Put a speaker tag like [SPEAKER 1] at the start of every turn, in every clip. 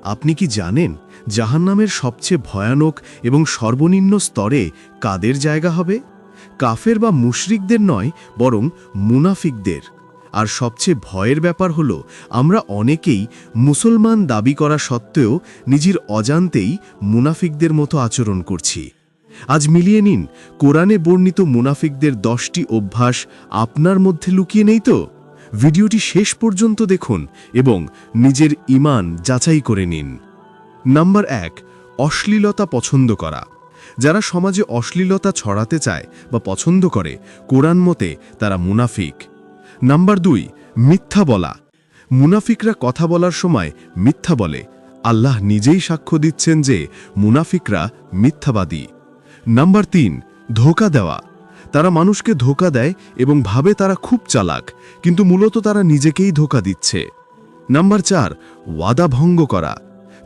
[SPEAKER 1] আপনি কি জানেন জাহান্নামের সবচেয়ে ভয়ানক এবং সর্বনিম্ন স্তরে কাদের জায়গা হবে? কাফের বা মুশরিকদের নয়, বরং মুনাফিকদের। আর সবচেয়ে ভয়ের ব্যাপার হলো, আমরা অনেকেই মুসলমান দাবি করা সত্ত্বেও নিজের অজান্তেই মুনাফিকদের মতো আচরণ করছি। আজ মিলিয়ে নিন, কোরআনে বর্ণিত মুনাফিকদের 10টি অভ্যাস আপনার মধ্যে লুকিয়ে নেই তো? ভিডিওটি শেষ পর্যন্ত দেখুন এবং নিজের ঈমান যাচাই করে নিন। নাম্বার 1, অশ্লীলতা পছন্দ করা। যারা সমাজে অশ্লীলতা ছড়াতে চায় বা পছন্দ করে, কোরআন মতে তারা মুনাফিক। নাম্বার 2, মিথ্যা বলা। মুনাফিকরা কথা বলার সময় মিথ্যা বলে। আল্লাহ নিজেই সাক্ষ্য দিচ্ছেন যে মুনাফিকরা মিথ্যাবাদী। নাম্বার 3, ধোঁকা দেওয়া। তারা মানুষকে ধোঁকা দেয় এবং ভাবে তারা খুব চালাক, কিন্তু মূলত তারা নিজেকেই ধোঁকা দিচ্ছে। নাম্বার 4, ওয়াদা ভঙ্গ করা।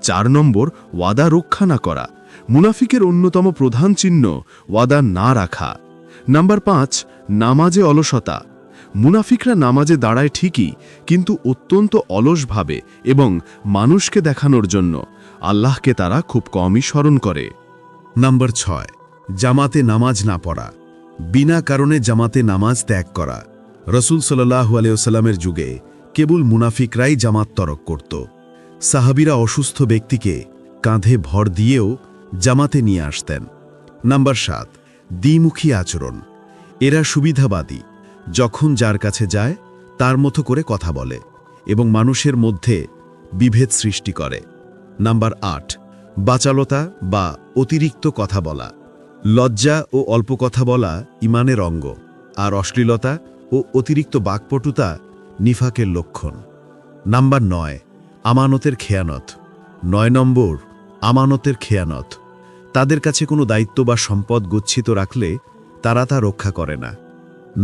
[SPEAKER 1] 4 নম্বর, ওয়াদা রক্ষা না করা। মুনাফিকের অন্যতম প্রধান চিহ্ন ওয়াদা না রাখা। নাম্বার 5, নামাজে অলসতা। মুনাফিকরা নামাজে দাঁড়ায় ঠিকই, কিন্তু অত্যন্ত অলসভাবে এবং মানুষকে দেখানোর জন্য। আল্লাহকে তারা খুব কমই স্মরণ করে।
[SPEAKER 2] নাম্বার 6, জামাতে নামাজ না পড়া। বিনা কারণে জামাতে নামাজ ত্যাগ করা। রসুল সাল্লাল্লাহু আলাইহি ওয়াসাল্লামের যুগে কেবল মুনাফিকরাই জামাত তরক করত। সাহাবীরা অসুস্থ ব্যক্তিকে কাঁধে ভর দিয়েও জামাতে নিয়ে আসতেন। নাম্বার 7, দ্বিমুখী আচরণ। এরা সুবিধাবাদী, যখন যার কাছে যায় তার মতো করে কথা বলে এবং মানুষের মধ্যে বিভেদ সৃষ্টি করে। নাম্বার 8, বাচালতা বা অতিরিক্ত কথা বলা। লজ্জা ও অল্প কথা বলা ঈমানের অঙ্গ, আর অশ্লীলতা ও অতিরিক্ত বাকপটুতা নিফাকের লক্ষণ। নাম্বার 9, আমানতের খেয়ানত। 9 নম্বর, আমানতের খেয়ানত। তাদের কাছে কোনো দায়িত্ব বা সম্পদ গচ্ছিত রাখলে তারা তা রক্ষা করে না।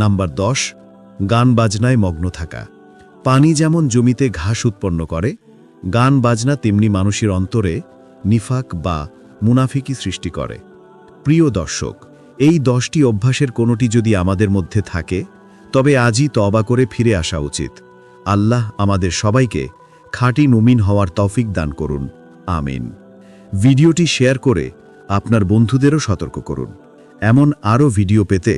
[SPEAKER 2] নাম্বার 10, গান বাজনায় মগ্ন থাকা। পানি যেমন জমিতে ঘাস উৎপন্ন করে, গান বাজনা তেমনি মানুষের অন্তরে নিফাক বা মুনাফিকি সৃষ্টি করে। প্রিয় দর্শক, এই 10টি অভ্যাসের কোনোটি যদি আমাদের মধ্যে থাকে, তবে আজই তওবা করে ফিরে আসা উচিত। আল্লাহ আমাদের সবাইকে খাঁটি মুমিন হওয়ার তৌফিক দান করুন, আমিন। ভিডিওটি শেয়ার করে আপনার বন্ধুদেরও সতর্ক করুন। এমন আরও ভিডিও পেতে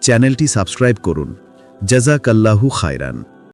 [SPEAKER 2] চ্যানেলটি সাবস্ক্রাইব করুন। জাযাকাল্লাহু খায়রান।